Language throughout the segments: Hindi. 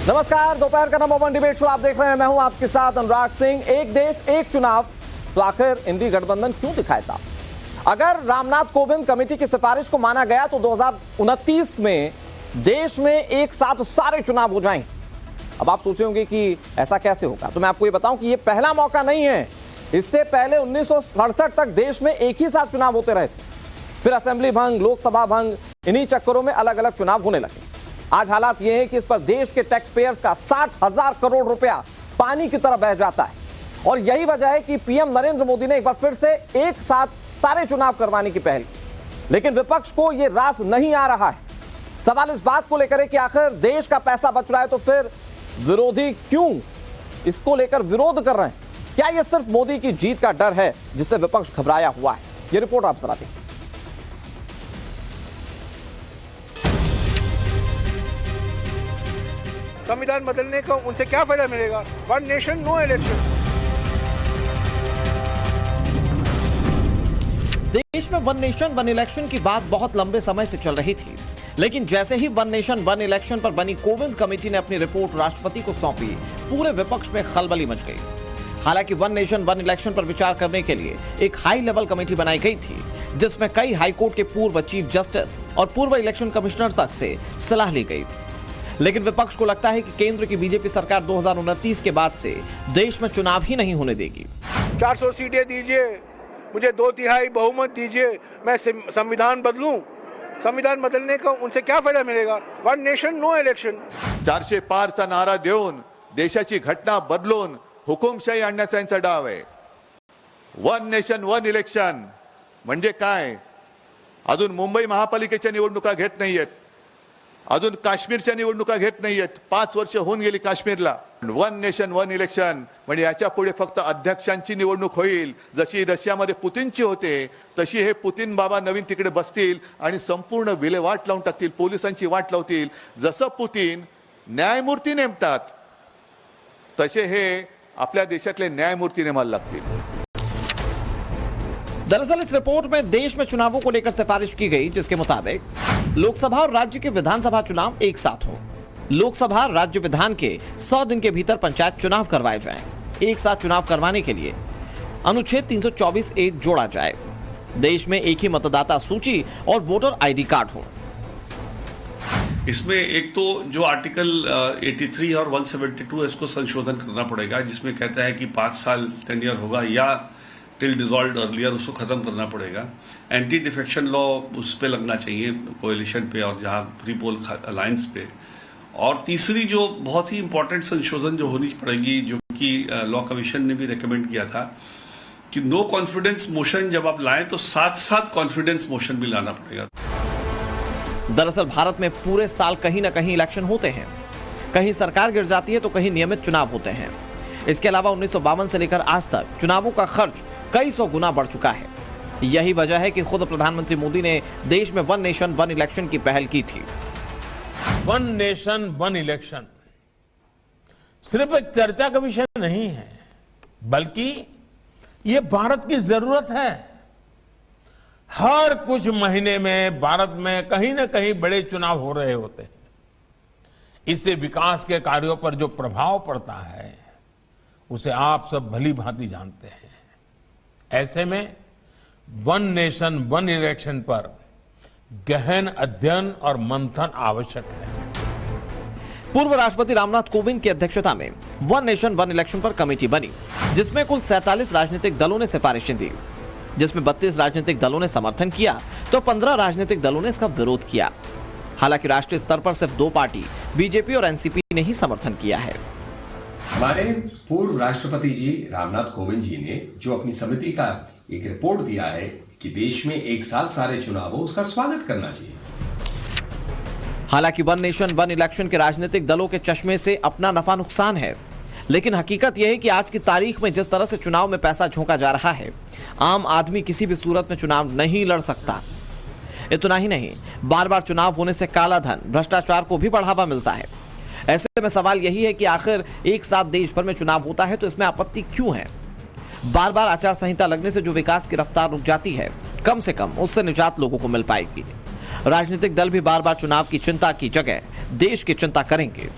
नमस्कार, दोपहर का नंबर 1 डिबेट शो आप देख रहे हैं। मैं हूं आपके साथ अनुराग सिंह। एक देश एक चुनाव, तो आखिर इंडी गठबंधन क्यों दिखाया था? अगर रामनाथ कोविंद कमेटी की सिफारिश को माना गया तो 2029 में देश में एक साथ सारे चुनाव हो जाएंगे। अब आप सोचे होंगे कि ऐसा कैसे होगा, तो मैं आपको ये बताऊं कि ये पहला मौका नहीं है। इससे पहले 1967 तक देश में एक ही साथ चुनाव होते रहे थे। फिर असेंबली भंग, लोकसभा भंग, इन्हीं चक्करों में अलग अलग चुनाव होने लगे। आज हालात ये है कि इस पर देश के टैक्स पेयर्स का 60,000 करोड़ रुपया पानी की तरह बह जाता है। और यही वजह है कि पीएम नरेंद्र मोदी ने एक बार फिर से एक साथ सारे चुनाव करवाने की पहल की। लेकिन विपक्ष को यह रास नहीं आ रहा है। सवाल इस बात को लेकर है कि आखिर देश का पैसा बच रहा है तो फिर विरोधी क्यों इसको लेकर विरोध कर रहे हैं? क्या यह सिर्फ मोदी की जीत का डर है जिससे विपक्ष घबराया हुआ है? यह रिपोर्ट आप जरा देखें। संविधान बदलने का उनसे क्या फायदा मिलेगा? One nation no election. देश में वन नेशन वन इलेक्शन की बात बहुत लंबे समय से चल रही थी, लेकिन जैसे ही वन नेशन वन इलेक्शन पर बनी कोविंद कमेटी ने अपनी रिपोर्ट राष्ट्रपति को सौंपी, पूरे विपक्ष में खलबली मच गई। हालांकि वन नेशन वन इलेक्शन पर विचार करने के लिए एक हाई लेवल कमेटी बनाई गई थी, जिसमें कई हाईकोर्ट के पूर्व चीफ जस्टिस और पूर्व इलेक्शन कमिश्नर तक से सलाह ली गई। लेकिन विपक्ष को लगता है कि केंद्र की बीजेपी सरकार 2029 के बाद से देश में चुनाव ही नहीं होने देगी। 400 सीटें दीजिए, मुझे 2/3 बहुमत दीजिए, मैं संविधान बदलूं। संविधान बदलने का उनसे क्या फायदा मिलेगा? One nation no election. 400 पारचा नारा देऊन देशाची घटना बदलून हुकुमशाही आणण्याचा यांचा डाव आहे। वन नेशन वन इलेक्शन म्हणजे काय? अजून मुंबई महापालिकेच्या निवडणुका घेत नाहीयेत, अजून काश्मीरच्या निवडणुका घेत नाहीयेत। 5 वर्ष होऊन गेली काश्मीरला। वन नेशन वन इलेक्शन म्हणजे याच्या पुढे फक्त अध्यक्षांची निवडणूक होईल। जशी रशियामध्ये पुतिनची होते तशी हे पुतिन बाबा नवीन तिकडे बसतील आणि संपूर्ण विल्हेवाट लावून टाकतील, पोलिसांची वाट लावतील। जसं पुतिन न्यायमूर्ती नेमतात तसे हे आपल्या देशातले न्यायमूर्ती नेमायला लागतील। दरअसल इस रिपोर्ट में देश में चुनावों को लेकर सिफारिश की गई, जिसके मुताबिक लोकसभा और राज्य के विधानसभा चुनाव एक साथ हो। लोकसभा राज्य विधान के 100 दिन के भीतर पंचायत चुनाव करवाए जाएं। एक साथ चुनाव करवाने के लिए अनुच्छेद 324(a) जोड़ा जाए। देश में एक ही मतदाता सूची और वोटर आईडी कार्ड हो। इसमें एक तो जो आर्टिकल 83 और 172 इसको संशोधन करना पड़ेगा, जिसमें कहता है कि 5 साल टेन्योर होगा या टिल डिसॉल्व्ड अर्लियर, उसको खत्म करना पड़ेगा। एंटी डिफेक्शन लॉ उस पे लगना चाहिए, कोएलिशन पे और जहां प्री पोल अलायंस पे। और तीसरी जो बहुत ही इंपॉर्टेंट संशोधन जो होनी पड़ेगी, जो कि लॉ कमीशन ने भी रेकमेंड किया था कि नो कॉन्फिडेंस मोशन जब आप लाएं तो साथ साथ कॉन्फिडेंस मोशन भी लाना पड़ेगा। दरअसल भारत में पूरे साल कहीं ना कहीं इलेक्शन होते हैं। कहीं सरकार गिर जाती है तो कहीं नियमित चुनाव होते हैं। इसके अलावा 1952 से लेकर आज तक चुनावों का खर्च कई सौ गुना बढ़ चुका है। यही वजह है कि खुद प्रधानमंत्री मोदी ने देश में वन नेशन वन इलेक्शन की पहल की थी। वन नेशन वन इलेक्शन सिर्फ एक चर्चा का विषय नहीं है, बल्कि ये भारत की जरूरत है। हर कुछ महीने में भारत में कहीं ना कहीं बड़े चुनाव हो रहे होते हैं। इससे विकास के कार्यों पर जो प्रभाव पड़ता है उसे आप सब भली भांति जानते हैं। ऐसे में वन नेशन वन इलेक्शन पर गहन अध्ययन और मंथन आवश्यक है। पूर्व राष्ट्रपति रामनाथ कोविंद की अध्यक्षता में वन नेशन वन इलेक्शन पर कमेटी बनी, जिसमें कुल 47 राजनीतिक दलों ने सिफारिशें दी, जिसमें 32 राजनीतिक दलों ने समर्थन किया तो 15 राजनीतिक दलों ने इसका विरोध किया। हालांकि राष्ट्रीय स्तर पर सिर्फ 2 पार्टी बीजेपी और एनसीपी ने ही समर्थन किया है। हमारे पूर्व राष्ट्रपति जी रामनाथ कोविंद जी ने जो अपनी समिति का एक रिपोर्ट दिया है कि देश में एक साथ सारे चुनाव हो, उसका स्वागत करना चाहिए। हालांकि वन नेशन वन इलेक्शन के राजनीतिक दलों के चश्मे से अपना नफा नुकसान है, लेकिन हकीकत यह है कि आज की तारीख में जिस तरह से चुनाव में पैसा झोंका जा रहा है, आम आदमी किसी भी सूरत में चुनाव नहीं लड़ सकता। इतना ही नहीं, बार बार चुनाव होने से काला धन, भ्रष्टाचार को भी बढ़ावा मिलता है। ऐसे में सवाल यही है कि आखिर एक साथ देश भर में चुनाव होता है तो इसमें आपत्ति क्यों है? बार बार आचार संहिता लगने से जो विकास की रफ्तार रुक जाती है, कम से कम उससे निजात लोगों को मिल पाएगी। राजनीतिक दल भी बार बार चुनाव की चिंता की जगह देश की चिंता करेंगे।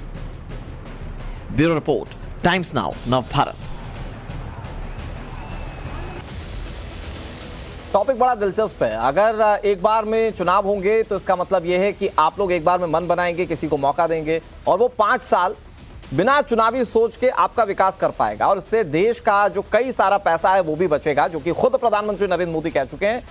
Bureau report, times now Navbharat. Topic बड़ा दिलचस्प है। अगर एक बार में चुनाव होंगे तो इसका मतलब यह है कि आप लोग एक बार में मन बनाएंगे, किसी को मौका देंगे और वो 5 साल बिना चुनावी सोच के आपका विकास कर पाएगा और इससे देश का जो कई सारा पैसा है वो भी बचेगा, जो कि खुद प्रधानमंत्री नरेंद्र मोदी कह चुके हैं।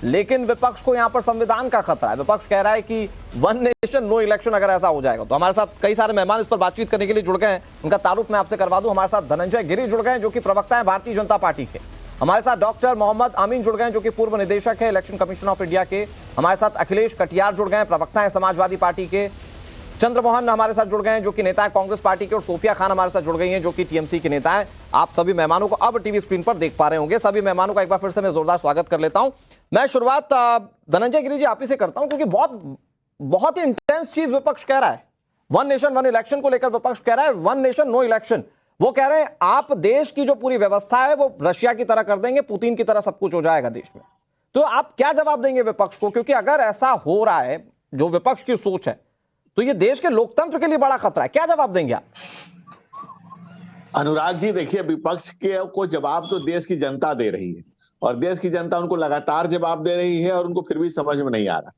लेकिन विपक्ष को यहां पर संविधान का खतरा है। विपक्ष कह रहा है कि वन नेशन नो इलेक्शन अगर ऐसा हो जाएगा तो हमारे साथ कई सारे मेहमान इस पर बातचीत करने के लिए जुड़ गए हैं। उनका तारुफ मैं आपसे करवा दूं। हमारे साथ धनंजय गिरी जुड़ गए हैं जो कि प्रवक्ता है भारतीय जनता पार्टी के। हमारे साथ डॉक्टर मोहम्मद अमीन जुड़ गए हैं जो कि पूर्व निदेशक है इलेक्शन कमीशन ऑफ इंडिया के। हमारे साथ अखिलेश कटियार जुड़ गए हैं, प्रवक्ता है समाजवादी पार्टी के। चंद्रमोहन हमारे साथ जुड़ गए हैं जो कि नेता है कांग्रेस पार्टी के। और सोफिया खान हमारे साथ जुड़ गई हैं जो कि टीएमसी के नेता है। आप सभी मेहमानों को अब टीवी स्क्रीन पर देख पा रहे होंगे। सभी मेहमानों का एक बार फिर से मैं जोरदार स्वागत कर लेता हूं। मैं शुरुआत धनंजय गिरी जी आप ही से करता हूं क्योंकि बहुत ही इंटेंस चीज विपक्ष कह रहा है। वन नेशन वन इलेक्शन को लेकर विपक्ष कह रहा है वन नेशन नो इलेक्शन। वो कह रहे हैं आप देश की जो पूरी व्यवस्था है वो रशिया की तरह कर देंगे, पुतिन की तरह सब कुछ हो जाएगा देश में। तो आप क्या जवाब देंगे विपक्ष को? क्योंकि अगर ऐसा हो रहा है जो विपक्ष की सोच है तो ये देश के लोकतंत्र के लिए बड़ा खतरा है। क्या जवाब देंगे आप? अनुराग जी देखिए, विपक्ष के को जवाब तो देश की जनता दे रही है और देश की जनता उनको लगातार जवाब दे रही है और उनको फिर भी समझ में नहीं आ रहा।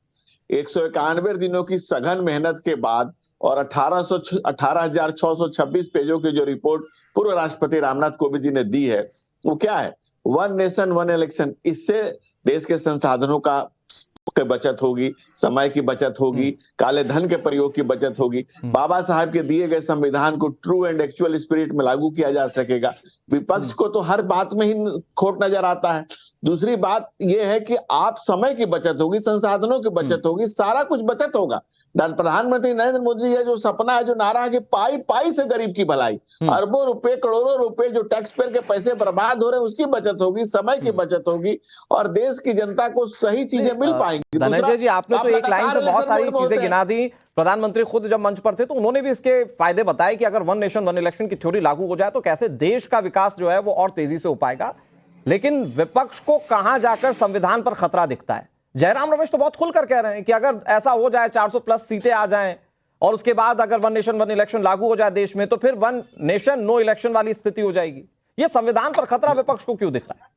191 दिनों की सघन मेहनत के बाद और 18,626 पेजों की जो रिपोर्ट पूर्व राष्ट्रपति रामनाथ कोविंद जी ने दी है वो क्या है? One nation one election. इससे देश के संसाधनों का बचत होगी, समय की बचत होगी, काले धन के प्रयोग की बचत होगी, बाबा साहब के दिए गए संविधान को ट्रू एंड एक्चुअल स्पिरिट में लागू किया जा सकेगा। विपक्ष को तो हर बात में ही खोट नजर आता है। दूसरी बात यह है कि आप समय की बचत होगी, संसाधनों की बचत होगी, सारा कुछ बचत होगा। प्रधानमंत्री नरेंद्र मोदी जी जो सपना है, जो नारा है कि पाई पाई से गरीब की भलाई, अरबों रुपए करोड़ों रुपए जो टैक्स पेयर के पैसे बर्बाद हो रहे हैं उसकी बचत होगी, समय की बचत होगी और देश की जनता को सही चीजें मिल पाएंगी। धनंजय जी आपने तो एक लाइन से बहुत सारी चीजें गिना दी। प्रधानमंत्री खुद जब मंच पर थे तो उन्होंने भी इसके फायदे बताए कि अगर वन नेशन वन इलेक्शन की थ्योरी लागू हो जाए तो कैसे देश का विकास जो है वो और तेजी से हो पाएगा। लेकिन विपक्ष को कहां जाकर संविधान पर खतरा दिखता है? जयराम रमेश तो बहुत खुलकर कह रहे हैं कि अगर ऐसा हो जाए 400 प्लस सीटें आ जाएं और उसके बाद अगर वन नेशन वन इलेक्शन लागू हो जाए देश में तो फिर वन नेशन नो इलेक्शन वाली स्थिति हो जाएगी। ये संविधान पर खतरा विपक्ष को क्यों दिख रहा है?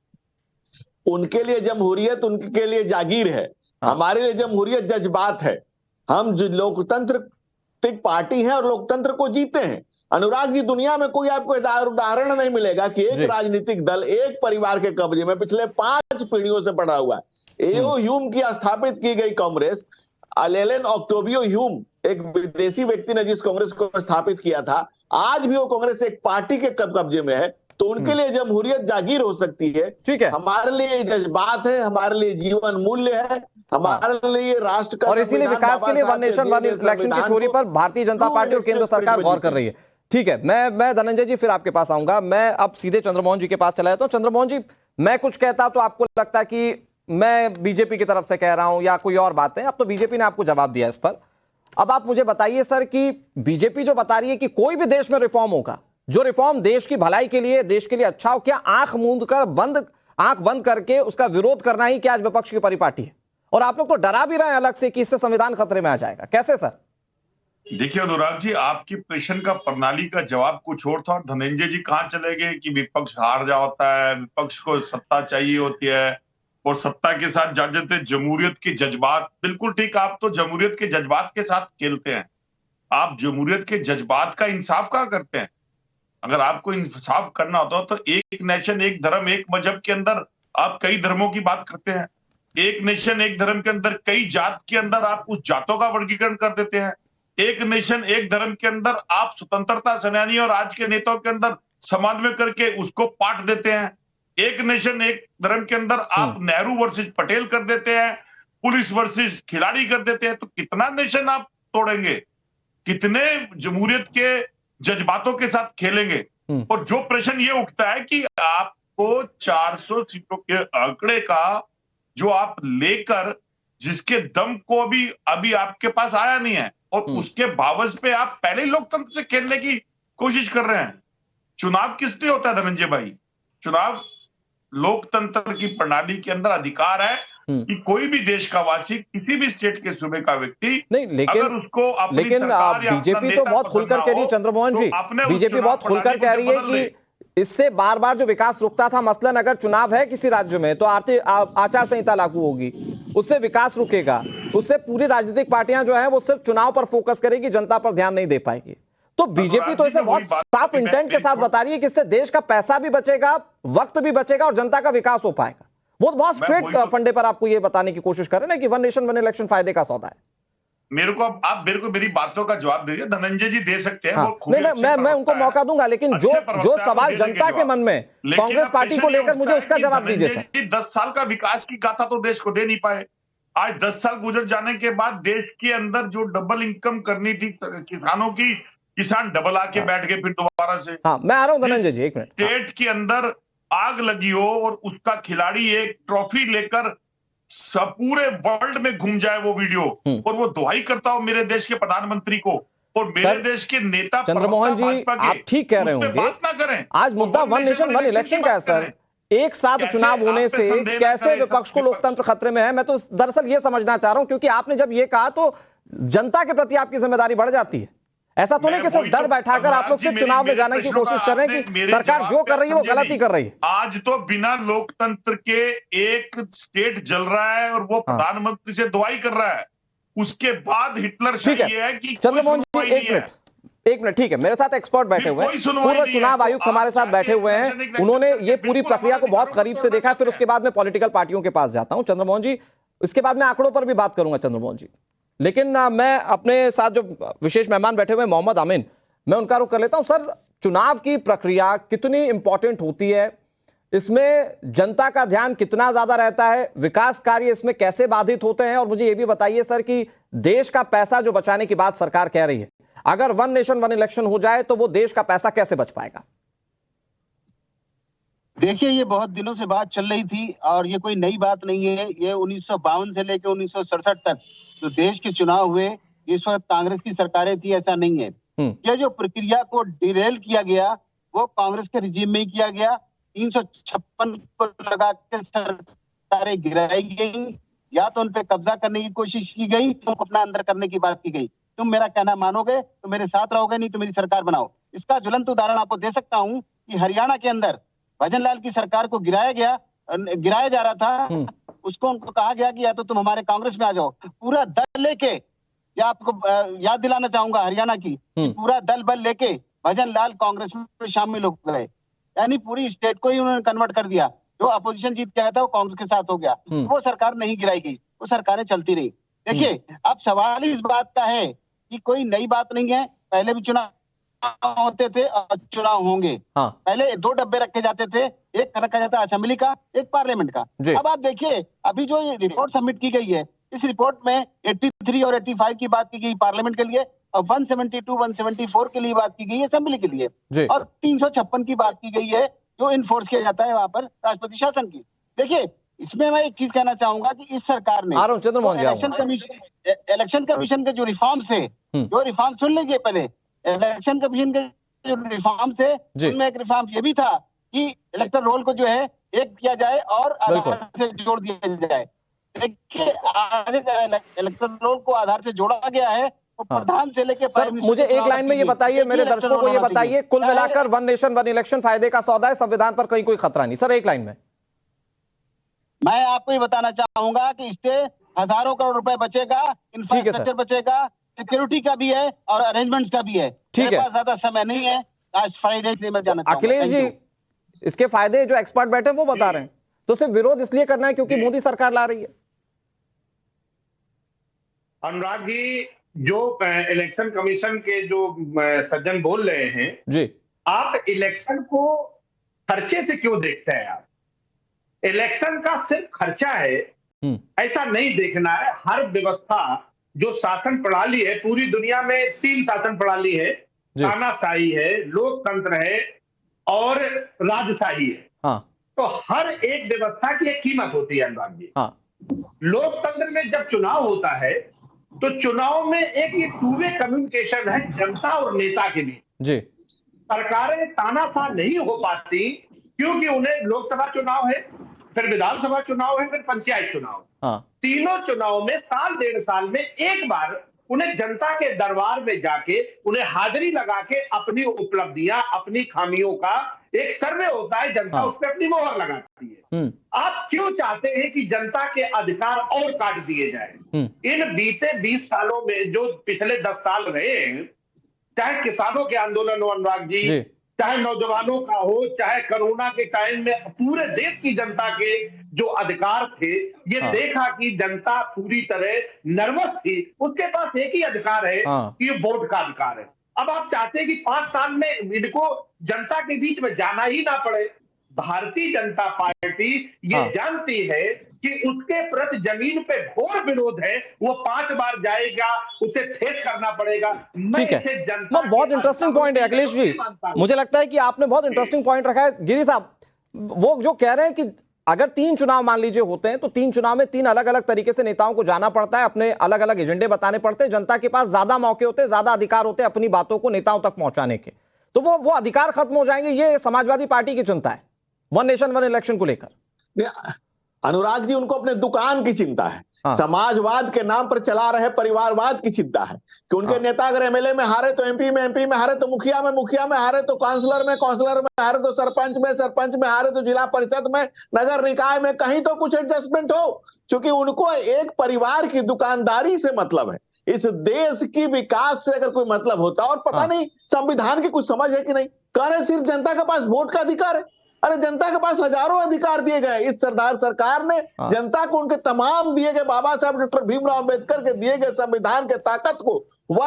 उनके लिए जमहूरियत उनके लिए जागीर है, हमारे लिए जमहूरियत जज्बात है। हम जो लोकतंत्रिक पार्टी है और लोकतंत्र को जीते हैं। अनुराग जी, दुनिया में कोई आपको उदाहरण नहीं मिलेगा कि एक राजनीतिक दल एक परिवार के कब्जे में पिछले 5 पीढ़ियों से पड़ा हुआ है। एओ ह्यूम की स्थापित की गई कांग्रेस, अलेन ऑक्टोवियो ह्यूम एक विदेशी व्यक्ति ने जिस कांग्रेस को स्थापित किया था, आज भी वो कांग्रेस एक पार्टी के कब्जे में है। तो उनके लिए जमहूरियत जागीर हो सकती है। ठीक है, हमारे लिए जज्बात है, हमारे लिए जीवन मूल्य है, हमारे लिए राष्ट्र का, और इसीलिए विकास के लिए वन नेशन वन इलेक्शन की थ्योरी पर भारतीय जनता पार्टी और केंद्र सरकार गौर कर रही है। ठीक है, मैं धनंजय जी फिर आपके पास आऊंगा। मैं अब सीधे चंद्रमोहन जी के पास चला जाता हूं। चंद्रमोहन जी, मैं कुछ कहता तो आपको लगता है कि मैं बीजेपी की तरफ से कह रहा हूं या कोई और बात है। अब तो बीजेपी ने आपको जवाब दिया इस पर। अब आप मुझे बताइए सर कि बीजेपी जो बता रही है कि कोई भी देश में रिफॉर्म होगा, जो रिफॉर्म देश की भलाई के लिए, देश के लिए अच्छा हो, क्या आंख बंद करके उसका विरोध करना ही क्या आज विपक्ष की परिपाटी है? और आप लोग तो डरा भी रहे हैं अलग से कि इससे संविधान खतरे में आ जाएगा। कैसे सर? देखिए अनुराग जी, आपके प्रश्न का प्रणाली का जवाब कुछ और था और धनंजय जी कहां चले गए कि विपक्ष हार जा होता है, विपक्ष को सत्ता चाहिए होती है और सत्ता के साथ जाते जमहूरियत के जज्बात। बिल्कुल ठीक, आप तो जमहूरियत के जज्बात के साथ खेलते हैं। आप जमहूरियत के जज्बात का इंसाफ कहाँ करते हैं? अगर आपको इंसाफ करना होता तो एक नेशन एक धर्म एक मजहब के अंदर आप कई धर्मों की बात करते हैं। एक नेशन एक धर्म के अंदर कई जात के अंदर आप उस जातों का वर्गीकरण कर देते हैं। एक नेशन एक धर्म के अंदर आप स्वतंत्रता सेनानी और आज के नेताओं के अंदर समन्वय करके उसको पाट देते हैं। एक नेशन एक धर्म के अंदर आप नेहरू वर्सेस पटेल कर देते हैं, पुलिस वर्सेस खिलाड़ी कर देते हैं। तो कितना नेशन आप तोड़ेंगे? कितने जमहूरियत के जज्बातों के साथ खेलेंगे? और जो प्रश्न ये उठता है कि आपको 400 सीटों के आंकड़े का जो आप लेकर, जिसके दम को अभी आपके पास आया नहीं है और उसके बावज पे आप पहले ही लोकतंत्र से खेलने की कोशिश कर रहे हैं। चुनाव किस लिए होता है धनंजय भाई? चुनाव लोकतंत्र की प्रणाली के अंदर अधिकार है कि कोई भी देश का वासी, किसी भी स्टेट के सूबे का व्यक्ति नहीं, लेकिन अगर उसको अपनी लेकिन सरकार या अपना बीजेपी तो नेता बहुत पसंद खुलकर ना कह रही है हो, चंद्रमोहन जी, तो अपने उस बीजेपी चुनाव बहुत खुलकर प्रणाली को कह रही है बदल दे। कि इससे बार बार जो विकास रुकता था, मसलन अगर चुनाव है किसी राज्य में तो आचार संहिता लागू होगी, उससे विकास रुकेगा, उससे पूरी राजनीतिक पार्टियां जो है वो सिर्फ चुनाव पर फोकस करेगी, जनता पर ध्यान नहीं दे पाएगी। तो बीजेपी तो इसे बहुत साफ इंटेंट के साथ बता रही है कि इससे देश का पैसा भी बचेगा, वक्त भी बचेगा और जनता का विकास हो पाएगा। वो बहुत स्ट्रेट फंडे पर आपको ये बताने की कोशिश कर रहे हैं कि वन नेशन वन इलेक्शन फायदे का सौदा है। आप मेरे को मेरी बातों का जवाब दीजिए। धनंजय जी दे सकते हैं, हाँ, वो नहीं, मैं उनको मौका दूंगा, लेकिन जो सवाल जनता के मन में कांग्रेस पार्टी को लेकर, मुझे उसका जवाब दीजिए सर। 10 साल का विकास की गाथा तो देश को दे नहीं पाए। आज 10 साल गुजर जाने के बाद देश के अंदर जो डबल इनकम करनी थी किसानों की, किसान डबल आके बैठ गए फिर दोबारा से। हाँ, मैं आ रहा हूं धनंजय जी, एक मिनट। स्टेट के अंदर आग लगी हो और उसका खिलाड़ी एक ट्रॉफी लेकर पूरे वर्ल्ड में घूम जाए वो वीडियो, और वो दुहाई करता हो मेरे देश के प्रधानमंत्री को और मेरे देश के नेता चंद्रमोहन जी, आप ठीक कह रहे होंगे, बात ना करें। आज मुद्दा वन नेशन वन इलेक्शन का है सर। एक साथ चुनाव होने से कैसे विपक्ष को लोकतंत्र खतरे में है, मैं तो दरअसल ये समझना चाह रहा हूं, क्योंकि आपने जब ये कहा तो जनता के प्रति आपकी जिम्मेदारी बढ़ जाती है। ऐसा तो नहीं कि सिर्फ डर बैठाकर आप लोग सिर्फ चुनाव में जाने की कोशिश कर रहे हैं कि सरकार जो कर रही है वो गलत ही कर रही है। आज तो बिना लोकतंत्र के एक स्टेट जल रहा है और वो प्रधानमंत्री से दुआई कर रहा है। उसके बाद हिटलर ये है कि चंद्रमोहन जी, एक मिनट, ठीक है, मेरे साथ एक्सपर्ट बैठे हुए हैं, पूर्व चुनाव आयुक्त हमारे साथ बैठे हुए हैं, उन्होंने ये पूरी प्रक्रिया को बहुत करीब से देखा है। फिर उसके बाद मैं पॉलिटिकल पार्टियों के पास जाता हूं चंद्रमोहन जी, इसके बाद मैं आंकड़ों पर भी बात करूंगा चंद्रमोहन जी, लेकिन मैं अपने साथ जो विशेष मेहमान बैठे हुए हैं मोहम्मद आमिन, मैं उनका रुख कर लेता हूं। सर, चुनाव की प्रक्रिया कितनी इंपॉर्टेंट होती है, इसमें जनता का ध्यान कितना ज्यादा रहता है, विकास कार्य इसमें कैसे बाधित होते हैं, और मुझे यह भी बताइए सर कि देश का पैसा जो बचाने की बात सरकार कह रही है, अगर वन नेशन वन इलेक्शन हो जाए तो वो देश का पैसा कैसे बच पाएगा? देखिए, ये बहुत दिनों से बात चल रही थी और ये कोई नई बात नहीं है। ये 1952 से लेकर 1967 तक जो देश के चुनाव हुए, इस वक्त कांग्रेस की सरकारें थी, ऐसा नहीं है। ये जो प्रक्रिया को डिरेल किया गया वो कांग्रेस के रिजीम में ही किया गया। 356 को लगा के सरकारें गिराई गई, या तो उन पे कब्जा करने की कोशिश की गई, तो अपना अंदर करने की बात की गई। तुम मेरा कहना मानोगे तो मेरे साथ रहोगे, नहीं तो मेरी सरकार बनाओ। इसका ज्वलंत उदाहरण आपको दे सकता हूँ कि हरियाणा के अंदर भजनलाल की सरकार को गिराया जा रहा था, उसको उनको कहा गया कि या तो तुम हमारे कांग्रेस में आ जाओ। पूरा दल लेके, या आपको याद दिलाना चाहूंगा हरियाणा की, पूरा दल बल लेके भजनलाल कांग्रेस में शामिल हो गए, यानी पूरी स्टेट को ही उन्होंने कन्वर्ट कर दिया। जो अपोजिशन जीत के आया था वो कांग्रेस के साथ हो गया, वो सरकार नहीं गिराई गई, वो सरकारें चलती रही। देखिए, अब सवाल इस बात का है कि कोई नई बात नहीं है, पहले भी चुनाव होते थे और चुनाव होंगे। हाँ। पहले 2 डब्बे रखे जाते थे, एक रखा जाता असेंबली का, एक पार्लियामेंट का। अब आप देखिए, अभी जो ये रिपोर्ट सबमिट की गई है, इस रिपोर्ट में 83 और 85 की बात की गई पार्लियामेंट के लिए, और 172, 174 के लिए बात की गई है असेंबली के लिए, और 356 की बात की गई है जो इन्फोर्स किया जाता है वहां पर राष्ट्रपति शासन की। देखिए, इसमें मैं एक चीज कहना चाहूंगा कि इस सरकार ने इलेक्शन कमीशन के जो रिफॉर्म्स थे, जो रिफॉर्म सुन लीजिए पहले, इलेक्शन कमीशन के जो रिफॉर्म थे उनमें एक रिफॉर्म ये भी था कि इलेक्टोरल रोल को जो है एक किया जाए और आधार से जोड़ दिया जाए। देखिए, इलेक्टोरल रोल को आधार से जोड़ा गया है, तो प्रधान से लेकर सर, मुझे एक लाइन में ये बताइए, मेरे दर्शकों को ये बताइए, कुल मिलाकर वन नेशन वन इलेक्शन फायदे का सौदा है, संविधान पर कहीं कोई खतरा नहीं। सर, एक लाइन में मैं आपको ये बताना चाहूंगा कि इससे हजारों करोड़ रुपए बचेगा, इंफ्रास्ट्रक्चर बचेगा, सिक्योरिटी का भी है और अरेंजमेंट का भी है। ठीक है, ज्यादा समय नहीं है, आज फ्राइडे से मैं जाना चाहूंगा। अखिलेश जी, इसके फायदे जो एक्सपर्ट बैठे वो बता रहे हैं, तो सिर्फ विरोध इसलिए करना है क्योंकि मोदी सरकार ला रही है? अनुराग जी, जो इलेक्शन कमीशन के जो सज्जन बोल रहे हैं जी, आप इलेक्शन को खर्चे से क्यों देखते हैं? आप इलेक्शन का सिर्फ खर्चा है ऐसा नहीं देखना है। हर व्यवस्था जो शासन प्रणाली है, पूरी दुनिया में 3 शासन प्रणाली है, तानाशाही है, लोकतंत्र है और राजशाही है। हाँ। तो हर एक व्यवस्था की एक कीमत होती है अनुराग जी। हाँ। लोकतंत्र में जब चुनाव होता है तो चुनाव में एक ये 2-वे कम्युनिकेशन है जनता और नेता के लिए जी। सरकारें तानाशाह नहीं हो पाती क्योंकि उन्हें लोकसभा चुनाव है, फिर विधानसभा चुनाव है, फिर पंचायत चुनाव। तीनों चुनाव में साल डेढ़ साल में एक बार उन्हें जनता के दरबार में जाके उन्हें हाजिरी लगा के अपनी उपलब्धियां, अपनी खामियों का एक सर्वे होता है, जनता उस पर अपनी मोहर लगाती है। आप क्यों चाहते हैं कि जनता के अधिकार और काट दिए जाए? इन बीते 20 सालों में जो पिछले 10 साल रहे हैं, चाहे किसानों के आंदोलन हो अनुराग जी, चाहे नौजवानों का हो, चाहे कोरोना के टाइम में पूरे देश की जनता के जो अधिकार थे, ये देखा कि जनता पूरी तरह नर्वस थी। उसके पास एक ही अधिकार है कि ये वोट का अधिकार है। अब आप चाहते हैं कि 5 साल में इनको जनता के बीच में जाना ही ना पड़े। भारतीय जनता पार्टी ये जानती है कि उसके प्रति जमीन पे घोर विरोध है, वो 5 बार जाएगा, उसे फेस करना पड़ेगा। मैं इसे जनता बहुत इंटरेस्टिंग पॉइंट है अखिलेश जी, मुझे लगता है कि आपने बहुत इंटरेस्टिंग पॉइंट रखा है। गिरी साहब, वो जो कह रहे हैं कि अगर 3 चुनाव मान लीजिए होते हैं तो 3 चुनाव में 3 अलग अलग तरीके से नेताओं को जाना पड़ता है, अपने अलग अलग एजेंडे बताने पड़ते हैं, जनता के पास ज्यादा मौके होते हैं, ज्यादा अधिकार होते हैं अपनी बातों को नेताओं तक पहुंचाने के, तो वो अधिकार खत्म हो जाएंगे। ये समाजवादी पार्टी की चिंता है वन नेशन वन इलेक्शन को लेकर। अनुराग जी, उनको अपने दुकान की चिंता है, समाजवाद के नाम पर चला रहे परिवारवाद की चिंता है कि उनके नेता अगर एमएलए में हारे तो एमपी में हारे तो मुखिया में हारे तो काउंसलर में हारे तो सरपंच में हारे तो जिला परिषद में, नगर निकाय में कहीं तो कुछ एडजस्टमेंट हो, क्योंकि उनको एक परिवार की दुकानदारी से मतलब है। इस देश की विकास से अगर कोई मतलब होता, और पता नहीं संविधान की कुछ समझ है कि नहीं, कह रहे सिर्फ जनता के पास वोट का अधिकार है। अरे जनता के पास हजारों अधिकार दिए गए। इस सरकार ने जनता को उनके तमाम दिए गए, बाबा साहब डॉक्टर भीमराव अंबेडकर के दिए गए संविधान के ताकत को,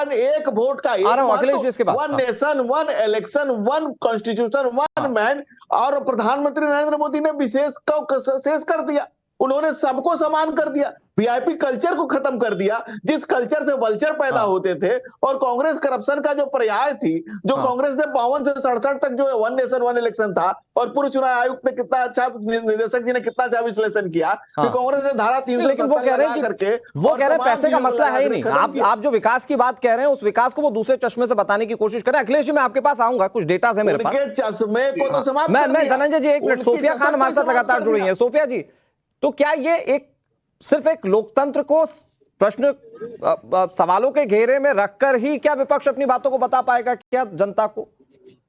एक वोट का one nation one election one constitution one man, और प्रधानमंत्री नरेंद्र मोदी ने विशेष कर दिया। उन्होंने सबको समान कर दिया, वीआईपी कल्चर को खत्म कर दिया, जिस कल्चर से वल्चर पैदा होते थे। और कांग्रेस करप्शन का जो पर्याय थी, जो कांग्रेस ने 52 से 67 तक जो वन नेशन वन इलेक्शन था, और पूर्व चुनाव आयुक्त ने कितना अच्छा, निदेशक जी ने कितना अच्छा विश्लेषण किया कि कांग्रेस ने धारा 370 करके, वो कह रहे हैं पैसे का मसला है ही नहीं। आप जो विकास की बात कह रहे हैं, उस विकास को वो दूसरे चश्मे से बताने की कोशिश करें। अखिलेश जी, मैं आपके पास आऊंगा, कुछ डेटा है मेरे पास। चश्मे को तो समाप्त, मैं धनंजय जी, एक मिनट, सोफिया खान हमारे साथ लगातार जुड़ी है। सोफिया जी, तो क्या ये सिर्फ एक लोकतंत्र को प्रश्न सवालों के घेरे में रखकर ही क्या विपक्ष अपनी बातों को बता पाएगा क्या जनता को?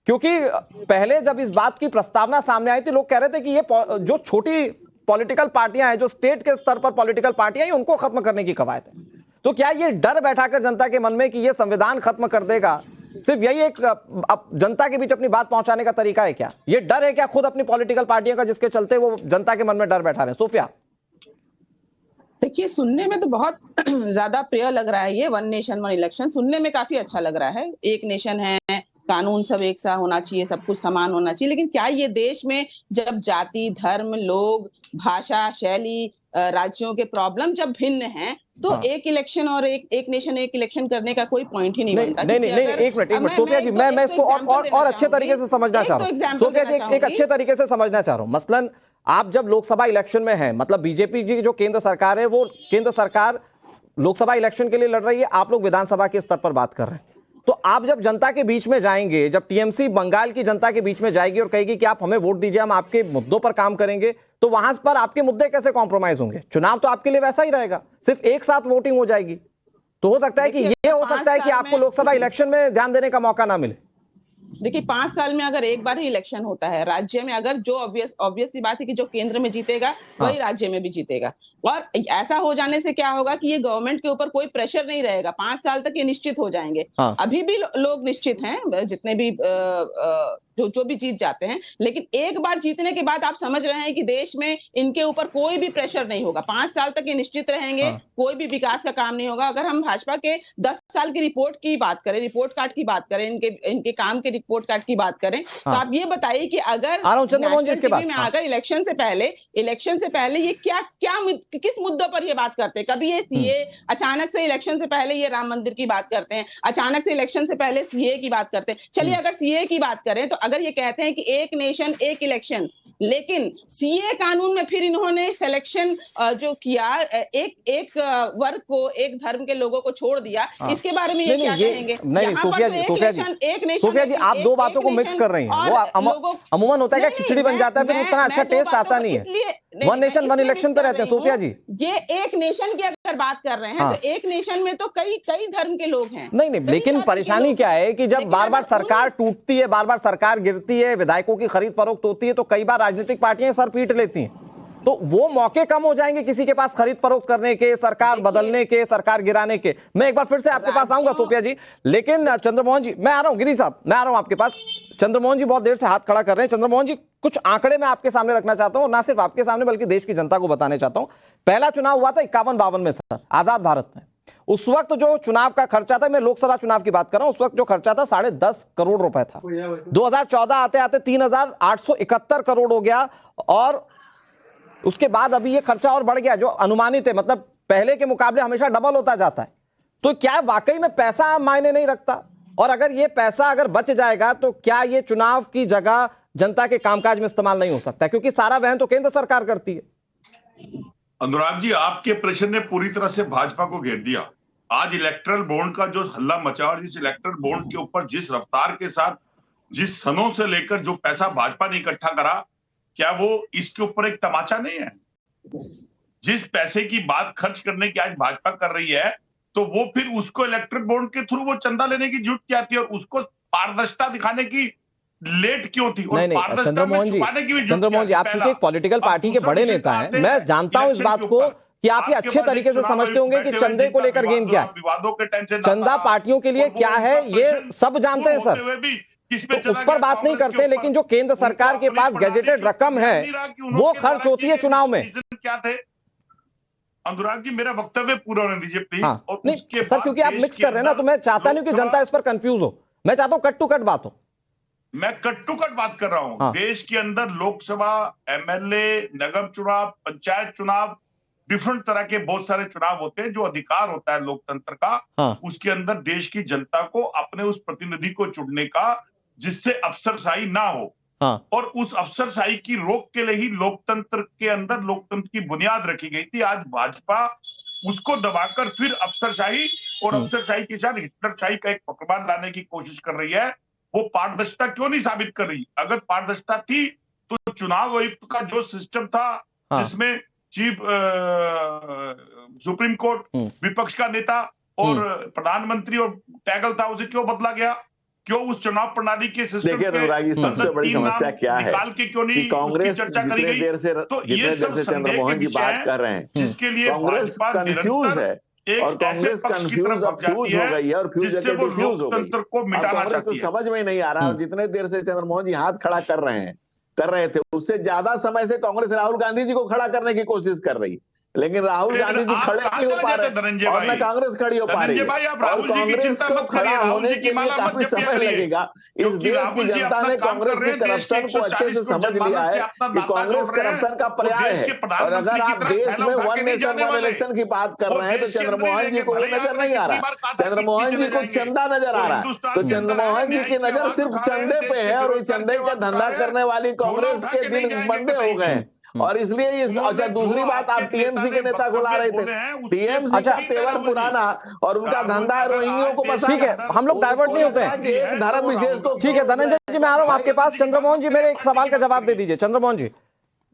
क्योंकि पहले जब इस बात की प्रस्तावना सामने आई थी, लोग कह रहे थे कि ये जो छोटी पॉलिटिकल पार्टियां हैं, जो स्टेट के स्तर पर पॉलिटिकल पार्टियां हैं, उनको खत्म करने की कवायद है। तो क्या ये डर बैठाकर जनता के मन में कि ये संविधान खत्म कर देगा, सिर्फ यही एक जनता के बीच अपनी बात पहुंचाने का तरीका है क्या? ये डर है क्या खुद अपनी पॉलिटिकल पार्टियों का, जिसके चलते वो जनता के मन में डर बैठा रहे हैं? सोफिया, देखिए, सुनने में तो बहुत ज्यादा प्रिय लग रहा है ये वन नेशन वन इलेक्शन, सुनने में काफी अच्छा लग रहा है। एक नेशन है, कानून सब एक सा होना चाहिए, सब कुछ समान होना चाहिए, लेकिन क्या ये देश में जब जाति, धर्म, लोग, भाषा, शैली, राज्यों के प्रॉब्लम जब भिन्न हैं, तो एक इलेक्शन और एक नेशन एक इलेक्शन करने का कोई पॉइंट ही नहीं बनता। नहीं, एक मिनट सोफिया जी, मैं इसको और अच्छे तरीके से समझना चाह रहा हूँ। सोफिया जी, एक अच्छे तरीके से समझना चाह रहा हूँ। मसलन आप जब लोकसभा इलेक्शन में हैं, मतलब बीजेपी जी जो केंद्र सरकार है, वो केंद्र सरकार लोकसभा इलेक्शन के लिए लड़ रही है, आप लोग विधानसभा के स्तर पर बात कर रहे हैं। तो आप जब जनता के बीच में जाएंगे, जब टीएमसी बंगाल की जनता के बीच में जाएगी और कहेगी कि आप हमें वोट दीजिए, हम आपके मुद्दों पर काम करेंगे, तो वहां पर आपके मुद्दे कैसे कॉम्प्रोमाइज होंगे? चुनाव तो आपके लिए वैसा ही रहेगा, सिर्फ एक साथ वोटिंग हो जाएगी। तो हो सकता है कि ये हो सकता है कि आपको लोकसभा इलेक्शन में ध्यान देने का मौका ना मिले। देखिए, 5 साल में अगर एक बार ही इलेक्शन होता है राज्य में, अगर जो ऑब्वियस सी बात है कि जो केंद्र में जीतेगा वही राज्य में भी जीतेगा, और ऐसा हो जाने से क्या होगा कि ये गवर्नमेंट के ऊपर कोई प्रेशर नहीं रहेगा, 5 साल तक ये निश्चित हो जाएंगे। अभी भी लोग निश्चित हैं, जितने भी जो भी जीत जाते हैं, लेकिन एक बार जीतने के बाद आप समझ रहे हैं कि देश में इनके ऊपर कोई भी प्रेशर नहीं होगा, 5 साल तक ये निश्चित रहेंगे, कोई भी विकास का काम नहीं होगा। अगर हम भाजपा के 10 साल की रिपोर्ट की बात करें, रिपोर्ट कार्ड की बात करें, इनके काम के रिपोर्ट कार्ड की बात करें, तो आप ये बताइए कि अगर में आकर इलेक्शन से पहले ये क्या किस मुद्दों पर ये बात करते हैं? कभी ये सीए, अचानक से इलेक्शन से पहले ये राम मंदिर की बात करते हैं, अचानक से इलेक्शन से पहले सीए की बात करते हैं। चलिए, अगर सीए की बात करें तो अगर ये कहते हैं कि एक नेशन एक इलेक्शन, लेकिन सीए कानून में फिर इन्होंने सिलेक्शन जो किया, एक वर्ग को, एक धर्म के लोगों को छोड़ दिया, इसके बारे में ये क्या कहेंगे? नहीं, सोफिया जी, आप दो बातों को मिक्स कर रही हैं। वो अमूमन होता है क्या, खिचड़ी बन जाता है, फिर उतना अच्छा टेस्ट आता नहीं है। वन नेशन वन इलेक्शन पे रहते हैं सोफिया जी। ये एक नेशन की अगर बात कर रहे हैं तो एक नेशन में तो कई कई धर्म के लोग हैं। नहीं, लेकिन परेशानी क्या है कि जब बार बार सरकार टूटती है, बार बार सरकार गिरती है, विधायकों की खरीद फरोख्त होती है, तो कई बार राजनीतिक पार्टियां सर पीट लेती हैं, तो वो मौके कम हो जाएंगे किसी के पास खरीद फरोख्त करने के, सरकार बदलने के, सरकार गिराने के। मैं एक बार फिर से आपके पास आऊंगा सोफिया जी, लेकिन चंद्रमोहन जी मैं आ रहा हूं, गिरी साहब मैं आ रहा हूं आपके पास। चंद्रमोहन जी बहुत देर से हाथ खड़ा कर रहे हैं। चंद्रमोहन जी कुछ आंकड़े मैं आपके सामने रखना चाहता हूं, ना सिर्फ आपके सामने बल्कि देश की जनता को बताने चाहता हूं। पहला चुनाव हुआ था 51-52 में सर, आजाद भारत में। उस वक्त जो चुनाव का खर्चा था, मैं लोकसभा चुनाव की बात कर रहा हूं, उस वक्त जो खर्चा था 10.5 करोड़ रुपए था। 2014 आते आते 3,871 करोड़ हो गया, और उसके बाद अभी ये खर्चा और बढ़ गया, जो अनुमानित है, मतलब पहले के मुकाबले हमेशा डबल होता जाता है। तो क्या वाकई में पैसा मायने नहीं रखता? और अगर ये पैसा अगर बच जाएगा तो क्या ये चुनाव की जगह जनता के कामकाज में इस्तेमाल नहीं हो सकता? क्योंकि सारा वहन तो केंद्र सरकार करती है। अनुराग जी, आपके प्रश्न ने पूरी तरह से भाजपा को घेर दिया। आज इलेक्ट्रल बॉन्ड का जो हल्ला मचा, और जिस इलेक्ट्रल बॉन्ड के ऊपर जिस रफ्तार के साथ, जिस सनों से लेकर जो पैसा भाजपा ने इकट्ठा करा, क्या वो इसके ऊपर एक तमाचा नहीं है? जिस पैसे की बात खर्च करने की आज भाजपा कर रही है, तो वो फिर उसको इलेक्ट्रिक बॉन्ड के थ्रू वो चंदा लेने की जरूरत क्या थी, और उसको पारदर्शिता दिखाने की लेट क्यों थी? और पारदर्शिता में छुपाने की भी चंद्रमोहन जी, आप चूंकि एक पॉलिटिकल पार्टी के बड़े नेता हैं, मैं जानता हूं इस बात को कि आप ये अच्छे तरीके से समझते होंगे कि चंदे को लेकर गेम क्या है, विवादों के टेंशन, चंदा पार्टियों के लिए क्या है, ये सब जानते हैं सर, तो उस पर बात नहीं करते। लेकिन जो केंद्र सरकार के पास गैजेटेड रकम है वो खर्च होती है चुनाव में। क्या थे अनुराग जी, मेरा वक्तव्य पूरा होने दीजिए प्लीज। हाँ, और नहीं सर, क्योंकि आप मिक्स कर रहे हैं ना, तो मैं चाहता नहीं कि जनता इस पर कंफ्यूज हो, मैं चाहता हूं कट टू कट बात हो। मैं कट टू कट बात कर रहा हूं। हाँ। देश के अंदर लोकसभा, एमएलए, नगर चुनाव, पंचायत चुनाव, डिफरेंट तरह के बहुत सारे चुनाव होते हैं। जो अधिकार होता है लोकतंत्र का, हाँ। उसके अंदर देश की जनता को अपने उस प्रतिनिधि को चुनने का, जिससे अफसरशाही ना हो। हाँ। और उस अफसरशाही की रोक के लिए ही लोकतंत्र के अंदर लोकतंत्र की बुनियाद रखी गई थी। आज भाजपा उसको दबाकर फिर अफसरशाही और अफसरशाही के साथ हिटलरशाही का एक पकवान लाने की कोशिश कर रही है। वो पारदर्शिता क्यों नहीं साबित कर रही? अगर पारदर्शिता थी तो चुनाव आयुक्त का जो सिस्टम था, जिसमें चीफ सुप्रीम कोर्ट, विपक्ष का नेता और प्रधानमंत्री और टैगल था, उसे क्यों बदला गया? क्यों उस चुनाव प्रणाली के सिस्टम देखिए अनुराग जी, सबसे बड़ी समस्या क्या है कि कांग्रेस जितने देर से चंद्रमोहन जी बात कर रहे हैं, जिसके लिए कांग्रेस कंफ्यूज है, और कांग्रेस कंफ्यूज अब फ्यूज हो गई है, और फ्यूज जगह डिफ्यूज हो गई। को मिटाना कांग्रेस को समझ में नहीं आ रहा। जितने देर से चंद्रमोहन जी हाथ खड़ा कर रहे थे, उससे ज्यादा समय से कांग्रेस राहुल गांधी जी को खड़ा करने की कोशिश कर रही, लेकिन राहुल गांधी जी खड़े नहीं हो पा रहे और न कांग्रेस खड़ी हो पा रही है। और कांग्रेस को खड़ा होने के लिए काफी समय लगेगा। इस देश की जनता ने कांग्रेस की करप्शन को अच्छे से समझ लिया है कि कांग्रेस करप्शन का पर्याय है। और अगर आप देश में वन नेशन वन इलेक्शन की बात कर रहे हैं, तो चंद्रमोहन जी को वो नजर नहीं आ रहा। चंद्रमोहन जी को चंदा नजर आ रहा है, तो चंद्रमोहन जी की नजर सिर्फ चंदे पे है, और चंदे का धंधा करने वाली कांग्रेस के दिन बंदे हो गए। और इसलिए इस, अच्छा दूसरी बात, आप टीएमसी के नेता को ला रहे थे, टीएमसी का तेवर पुराना और उनका धंधा रोहिंग्यों को बसा। ठीक है, हम लोग डाइवर्ट नहीं होते हैं धर्म विशेष को। ठीक है धनंजय जी, मैं आ रहा हूं आपके पास। चंद्रमोहन जी, मेरे एक सवाल का जवाब दे दीजिए। चंद्रमोहन जी,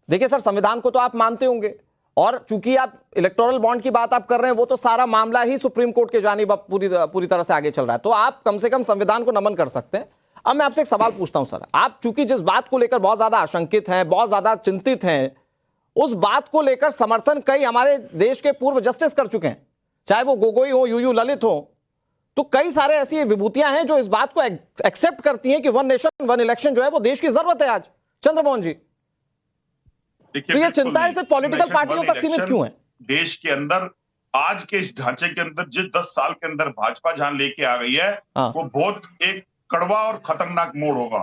देखिए सर, संविधान को तो आप मानते होंगे, और चूंकि आप इलेक्टोरल बॉन्ड की बात आप कर रहे हैं, वो तो सारा मामला ही सुप्रीम कोर्ट के जानिब पूरी तरह से आगे चल रहा है, तो आप कम से कम संविधान को नमन कर सकते हैं। अब मैं आपसे एक सवाल पूछता हूं सर, आप चूंकि जिस बात को लेकर बहुत ज्यादा आशंकित हैं, बहुत ज्यादा चिंतित हैं, उस बात को लेकर समर्थन कई हमारे देश के पूर्व जस्टिस कर चुके हैं, चाहे वो गोगोई हो, यूयू ललित हो, तो कई सारे ऐसी विभूतियां हैं जो इस बात को एक्सेप्ट करती हैं कि वन नेशन वन इलेक्शन जो है वो देश की जरूरत है आज। चंद्रमोहन जी, तो ये चिंता सिर्फ पॉलिटिकल पार्टियों तक सीमित क्यों है? देश के अंदर आज के इस ढांचे के अंदर जिस 10 साल के अंदर भाजपा जहां लेके आ गई है, वो बहुत एक कड़वा और खतरनाक मोड़ होगा।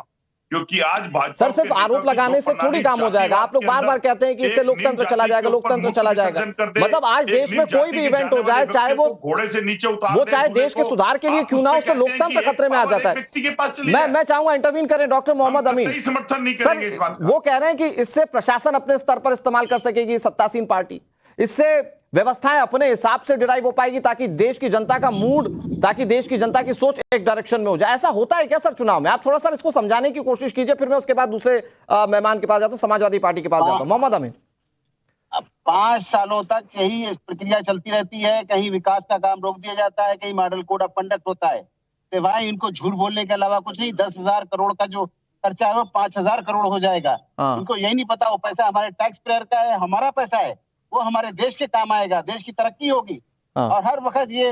क्योंकि आज भाजपा सर सिर्फ आरोप लगाने से थोड़ी काम हो जाएगा। आप लोग बार बार कहते हैं कि इससे लोकतंत्र चला जाएगा, लोकतंत्र चला जाएगा। मतलब आज देश में कोई भी इवेंट हो जाए, चाहे वो घोड़े से नीचे उतार, वो चाहे देश के सुधार के लिए क्यों ना, उससे लोकतंत्र खतरे में आ जाता है। मैं चाहूंगा इंटरवीन करें डॉक्टर मोहम्मद अमीन। समर्थन नहीं करेंगे इस बात का। वो कह रहे हैं कि इससे प्रशासन अपने स्तर पर इस्तेमाल कर सकेगी, सत्तासीन पार्टी, इससे व्यवस्थाएं अपने हिसाब से डिराइव हो पाएगी, ताकि देश की जनता का मूड, ताकि देश की जनता की सोच एक डायरेक्शन में हो जाए। ऐसा होता है क्या सर चुनाव में? आप थोड़ा सा इसको समझाने की कोशिश कीजिए, फिर मैं उसके बाद दूसरे मेहमान के पास जाता हूं, समाजवादी पार्टी के पास जाता हूं। मोहम्मद अमीन। अब 5 सालों तक यही प्रक्रिया चलती रहती है। कहीं विकास का काम रोक दिया जाता है, कहीं मॉडल कोड ऑफ कंडक्ट होता है। तो भाई इनको झूठ बोलने के अलावा कुछ नहीं। 10,000 करोड़ का जो खर्चा है वो 5,000 करोड़ हो जाएगा। इनको यही नहीं पता वो पैसा हमारे टैक्स पेयर का है, हमारा पैसा है, वो हमारे देश के काम आएगा, देश की तरक्की होगी। और हर वक्त ये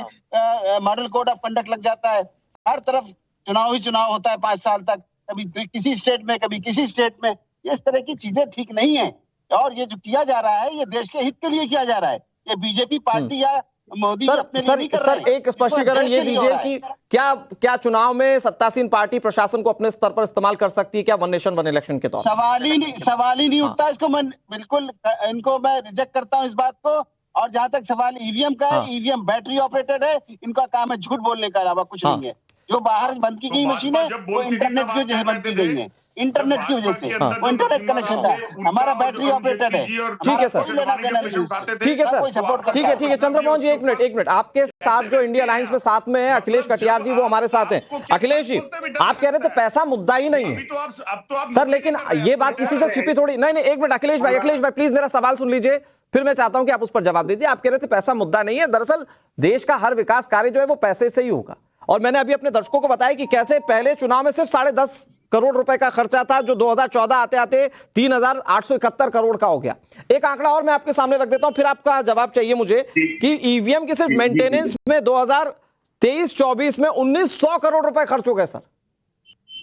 मॉडल कोड ऑफ कंडक्ट लग जाता है। हर तरफ चुनाव ही चुनाव होता है 5 साल तक, कभी किसी स्टेट में, कभी किसी स्टेट में। इस तरह की चीजें ठीक नहीं है। और ये जो किया जा रहा है ये देश के हित के लिए किया जा रहा है। ये बीजेपी पार्टी या मोदी अपने लिए नहीं कर रहे हैं। सर एक स्पष्टीकरण ये दीजिए कि क्या चुनाव में सत्तासीन पार्टी प्रशासन को अपने स्तर पर इस्तेमाल कर सकती है क्या वन नेशन वन इलेक्शन के तौर? सवाल ही नहीं उठता। इसको मैं बिल्कुल इनको मैं रिजेक्ट करता हूँ इस बात को। और जहां तक सवाल ईवीएम का है, ईवीएम बैटरी ऑपरेटेड है, इनका काम है झूठ बोलने के अलावा कुछ नहीं है। जो बाहर बंद की गई मशीन है वो इंटरनेट की वजह से बंद की गई है, इंटरनेट की वजह से। वो इंटरनेट कनेक्शन था, हमारा बैटरी ऑपरेटेड है। ठीक है सर, ठीक है सर, ठीक है चंद्रमोहन जी एक मिनट। आपके साथ जो इंडिया अलायंस में साथ में है अखिलेश कटियार जी, वो हमारे साथ हैं। अखिलेश जी आप कह रहे थे पैसा मुद्दा ही नहीं है सर, लेकिन ये बात किसी से छिपी थोड़ी नहीं। एक मिनट अखिलेश भाई प्लीज मेरा सवाल सुन लीजिए, फिर मैं चाहता हूं कि आप उस पर जवाब दीजिए। आप कह रहे थे पैसा मुद्दा नहीं है। दरअसल देश का हर विकास कार्य जो है वो पैसे से ही होगा। और मैंने अभी अपने दर्शकों को बताया कि कैसे पहले चुनाव में सिर्फ 10.5 करोड़ रुपए का खर्चा था, जो 2014 आते आते 3,871 करोड़ का हो गया। एक आंकड़ा और मैं आपके सामने रख देता हूं, फिर आपका जवाब चाहिए मुझे कि ईवीएम की सिर्फ मेंटेनेंस में 2023-24 में 1,900 करोड़ रुपए खर्च हो गए सर।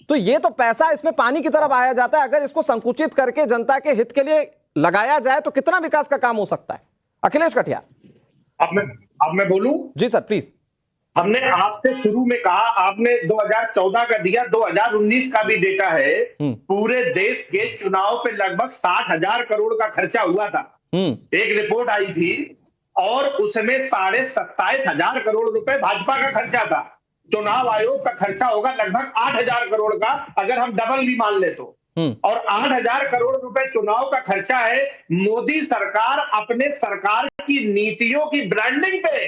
तो ये तो पैसा इसमें पानी की तरफ आया जाता है। अगर इसको संकुचित करके जनता के हित के लिए लगाया जाए तो कितना विकास का काम हो सकता है? अखिलेश कटियार। अब मैं बोलूं? जी सर प्लीज। हमने आपसे शुरू में कहा, आपने 2014 का दिया, 2019 का भी डेटा है। पूरे देश के चुनाव पे लगभग 60,000 करोड़ का खर्चा हुआ था। एक रिपोर्ट आई थी और उसमें 27,500 करोड़ रुपए भाजपा का खर्चा था। चुनाव आयोग का खर्चा होगा लगभग 8,000 करोड़ का, अगर हम डबल भी मान ले तो। और 8,000 करोड़ रुपए चुनाव का खर्चा है। मोदी सरकार अपने सरकार की नीतियों की ब्रांडिंग पे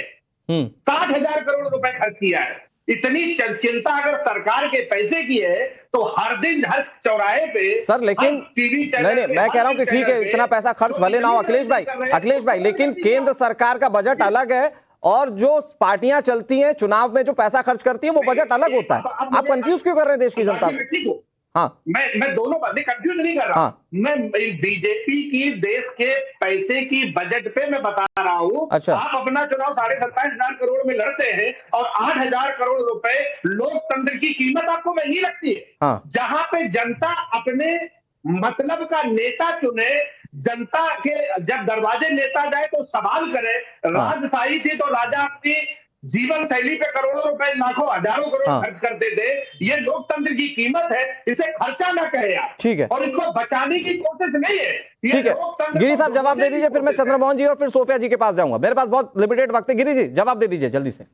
60,000 करोड़ रुपए खर्च किया है। इतनी चिंता अगर सरकार के पैसे की है तो हर दिन हर चौराहे पे सर, लेकिन नहीं मैं कह रहा हूं कि ठीक है इतना पैसा खर्च भले ना हो अखिलेश भाई, लेकिन केंद्र सरकार का बजट अलग है और जो पार्टियां चलती हैं चुनाव में जो पैसा खर्च करती है वो बजट अलग होता है। आप कंफ्यूज क्यों कर रहे हैं देश की जनता को? हाँ मैं दोनों बातें कंफ्यूज नहीं कर रहा। मैं बीजेपी की देश के पैसे की बजट पे मैं बता रहा हूँ। अच्छा। आप अपना चुनाव 27,500 करोड़ में लड़ते हैं और 8,000 करोड़ रुपए लोकतंत्र की कीमत आपको महंगी लगती है। जहां पे जनता अपने मतलब का नेता चुने, जनता के जब दरवाजे नेता जाए तो सवाल करे। राजशाही थी तो राजा अपनी जीवन शैली पे करोड़ों रुपए, लाखों हजारों करोड़ खर्च करते थे। ये लोकतंत्र की कीमत है, इसे खर्चा ना कहे आप। ठीक है, और इसको बचाने की कोशिश नहीं है। ठीक है गिरी साहब जवाब दे दीजिए, फिर मैं चंद्रमोहन जी और फिर सोफिया जी के पास जाऊंगा। मेरे पास बहुत लिमिटेड वक्त है। गिरी जी जवाब दे दीजिए जल्दी से।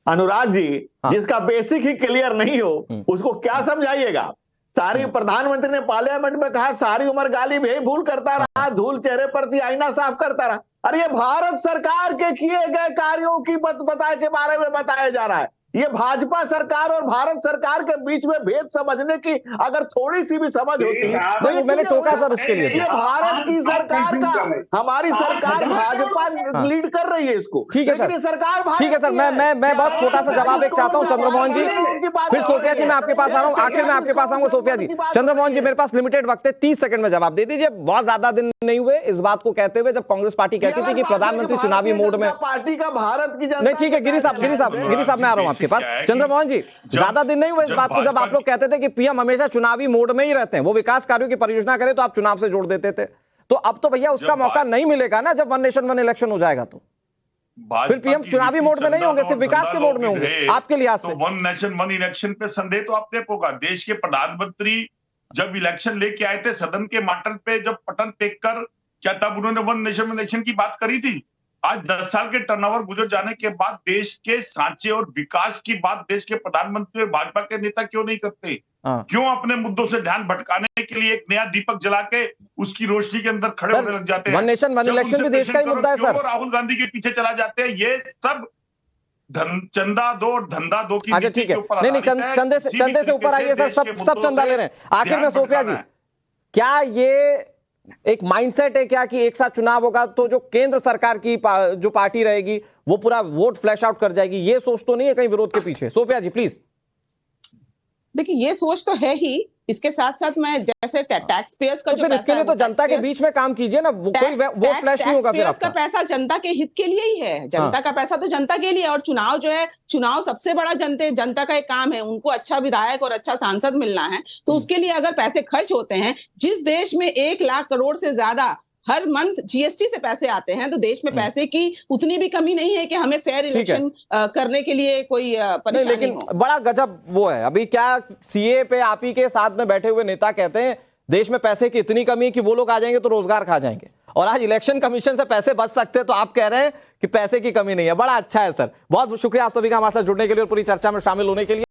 अनुराग जी, जिसका बेसिक ही क्लियर नहीं हो उसको क्या समझाइएगा? सारी प्रधानमंत्री ने पार्लियामेंट में कहा सारी उम्र गाली भी भूल करता रहा, धूल चेहरे पर थी, आईना साफ करता रहा। अरे ये भारत सरकार के किए गए कार्यों की बताए के बारे में बताया जा रहा है। ये भाजपा सरकार और भारत सरकार के बीच में भेद समझने की अगर थोड़ी सी भी समझ होती तो ये मैंने टोका सर उसके लिए। ये भारत की सरकार का, हमारी सरकार भाजपा लीड कर रही है इसको। ठीक है सर, सरकार ठीक है सर। मैं बहुत छोटा सा जवाब एक चाहता हूँ चंद्रमोहन जी, फिर सोफिया जी मैं आपके पास आ रहा हूँ। आखिर में आपके पास आऊंगा सोफिया जी। चंद्रमोहन जी मेरे पास लिमिटेड वक्त है, 30 सेकंड में जवाब दे दीजिए। बहुत ज्यादा दिन नहीं हुए इस बात को कहते हुए जब कांग्रेस पार्टी कहती थी कि प्रधानमंत्री चुनावी मोड में पार्टी का भारत की नहीं। ठीक है गिरी साहब मैं आ रहा हूं आपके पास। चंद्रमोहन जी ज्यादा दिन नहीं हुए इस बात को जब आप लोग कहते थे कि पीएम हमेशा चुनावी मोड में ही रहते हैं, वो विकास कार्यों की परियोजना करे तो आप चुनाव से जोड़ देते थे। तो अब तो भैया उसका मौका नहीं मिलेगा ना जब वन नेशन वन इलेक्शन हो जाएगा तो फिर पीएम चुनावी मोड में नहीं होंगे, सिर्फ विकास के मोड में होंगे आपके लिहाज से। वन नेशन वन इलेक्शन पे संदेह तो आपने होगा। देश के प्रधानमंत्री जब इलेक्शन लेके आए थे सदन के माटर पे जब पटन टेक कर, क्या तब उन्होंने वन नेशन वन इलेक्शन की बात करी थी? आज 10 साल के टर्नओवर गुजर जाने के बाद देश के सांचे और विकास की बात देश के प्रधानमंत्री और भाजपा के नेता क्यों नहीं करते? क्यों अपने मुद्दों से ध्यान भटकाने के लिए एक नया दीपक जला के उसकी रोशनी के अंदर खड़े होने लग जाते हैं? वन नेशन वन इलेक्शन भी देश का ही मुद्दा है सर। राहुल गांधी के पीछे चला जाते हैं। ये सब चंदा दो और धंधा दो की अच्छा ठीक है, नहीं चंदे से ऊपर आइए सर, सब चंदा ले रहे हैं। आखिर में सोफिया जी, क्या ये एक माइंडसेट है क्या कि एक साथ चुनाव होगा तो जो केंद्र सरकार की जो पार्टी रहेगी वो पूरा वोट फ्लैश आउट कर जाएगी? ये सोच तो नहीं है कहीं विरोध के पीछे? Sophia ji please. देखिए, ये सोच तो है ही, इसके साथ साथ मैं जैसे टैक्स पेयर्स का तो जो फिर इसके लिए तो जनता के बीच में काम कीजिए ना, वो कोई वोट फ्लैश नहीं होगा फिर आपका। का पैसा जनता के हित के लिए ही है, जनता का पैसा तो जनता के लिए। और चुनाव जो है, चुनाव सबसे बड़ा जनता का एक काम है, उनको अच्छा विधायक और अच्छा सांसद मिलना है, तो उसके लिए अगर पैसे खर्च होते हैं, जिस देश में 1 लाख करोड़ से ज्यादा हर मंथ जीएसटी से पैसे आते हैं, तो देश में पैसे की उतनी भी कमी नहीं है कि हमें फेयर इलेक्शन करने के लिए कोई परेशानी। लेकिन बड़ा गजब वो है, अभी क्या सीए पे आप ही के साथ में बैठे हुए नेता कहते हैं देश में पैसे की इतनी कमी है कि वो लोग आ जाएंगे तो रोजगार खा जाएंगे, और आज इलेक्शन कमीशन से पैसे बच सकते हैं तो आप कह रहे हैं कि पैसे की कमी नहीं है। बड़ा अच्छा है सर, बहुत शुक्रिया आप सभी का हमारे साथ जुड़ने के लिए और पूरी चर्चा में शामिल होने के लिए।